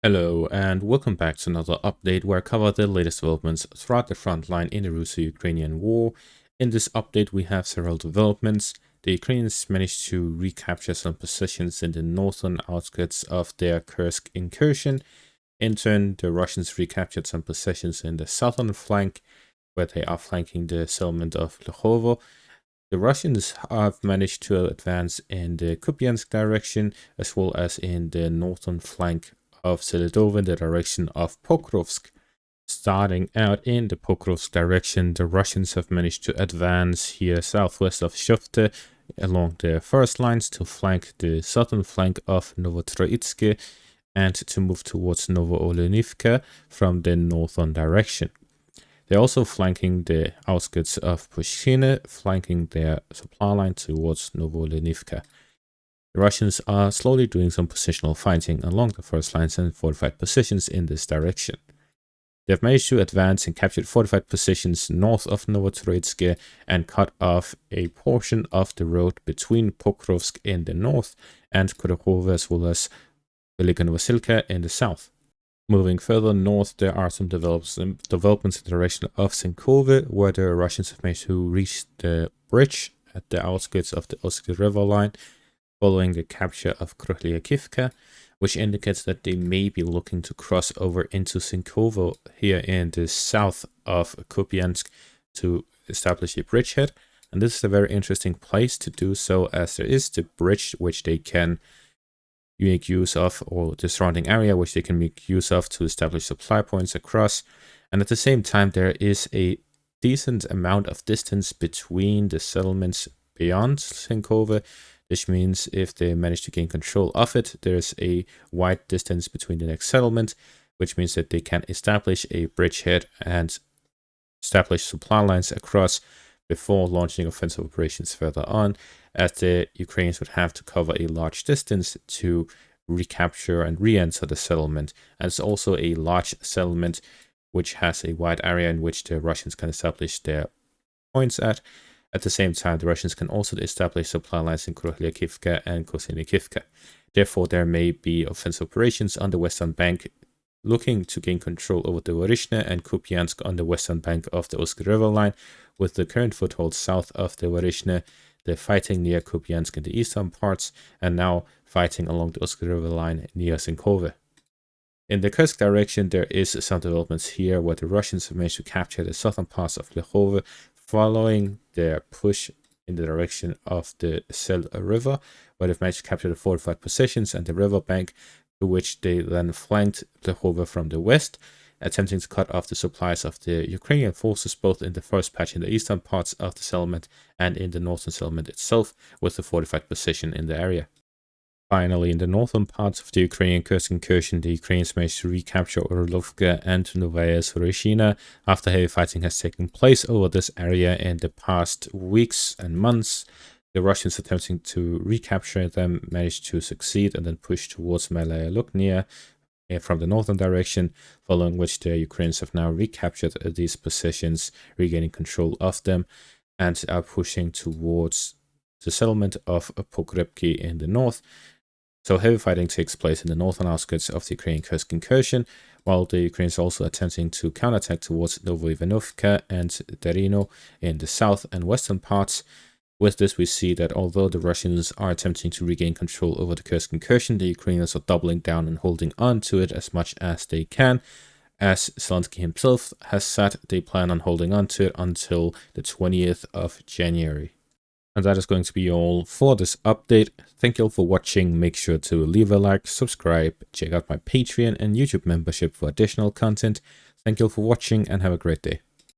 Hello and welcome back to another update where I cover the latest developments throughout the front line in the Russo-Ukrainian war. In this update we have several developments. The Ukrainians managed to recapture some positions in the northern outskirts of their Kursk incursion. In turn, the Russians recaptured some positions in the southern flank where they are flanking the settlement of Lykhovo. The Russians have managed to advance in the Kupiansk direction as well as in the northern flank of Selidov in the direction of Pokrovsk. Starting out in the Pokrovsk direction, the Russians have managed to advance here southwest of Shufte along their first lines to flank the southern flank of Novotroitske and to move towards Novoolenivka from the northern direction. They're also flanking the outskirts of Pushchine, flanking their supply line towards Novoolenivka. The Russians are slowly doing some positional fighting along the first lines and fortified positions in this direction. They've managed to advance and captured fortified positions north of Novotroitske and cut off a portion of the road between Pokrovsk in the north and Kursk as well as Velika Novosilka in the south. Moving further north, there are some developments in the direction of Sinkove, where the Russians have managed to reach the bridge at the outskirts of the Oskil river line, following the capture of Krychliakivka, which indicates that they may be looking to cross over into Sinkovo here in the south of Kupiansk to establish a bridgehead. And this is a very interesting place to do so, as there is the bridge which they can make use of, or the surrounding area which they can make use of to establish supply points across. And at the same time, there is a decent amount of distance between the settlements beyond Sinkove. This means if they manage to gain control of it, there's a wide distance between the next settlement, which means that they can establish a bridgehead and establish supply lines across before launching offensive operations further on, as the Ukrainians would have to cover a large distance to recapture and re-enter the settlement. And it's also a large settlement which has a wide area in which the Russians can establish their points at. At the same time, the Russians can also establish supply lines in Krychliakivka and Kosynikivka. Therefore, there may be offensive operations on the western bank looking to gain control over the Vorishne and Kupiansk on the western bank of the Oskil river line, with the current foothold south of the Vorishne. They're fighting near Kupiansk in the eastern parts, and now fighting along the Oskil river line near Sinkove. In the Kursk direction, there is some developments here where the Russians have managed to capture the southern parts of Lykhovo, following their push in the direction of the Sel river, where they've managed to capture the fortified positions and the river bank, to which they then flanked Lykhovo from the west, attempting to cut off the supplies of the Ukrainian forces both in the first patch in the eastern parts of the settlement and in the northern settlement itself, with the fortified position in the area. Finally, in the northern parts of the Ukrainian Kursk incursion, the Ukrainians managed to recapture Orlovka and Novaya Surishina after heavy fighting has taken place over this area in the past weeks and months. The Russians attempting to recapture them managed to succeed and then push towards Malaya Luknia from the northern direction, following which the Ukrainians have now recaptured these positions, regaining control of them, and are pushing towards the settlement of Pokrovsk in the north. So heavy fighting takes place in the northern outskirts of the Ukrainian Kursk incursion, while the Ukrainians are also attempting to counterattack towards Novoivanovka and Darino in the south and western parts. With this, we see that although the Russians are attempting to regain control over the Kursk incursion, the Ukrainians are doubling down and holding on to it as much as they can. As Zelensky himself has said, they plan on holding on to it until the 20th of January. And that is going to be all for this update. Thank you all for watching. Make sure to leave a like, subscribe, check out my Patreon and YouTube membership for additional content. Thank you all for watching and have a great day.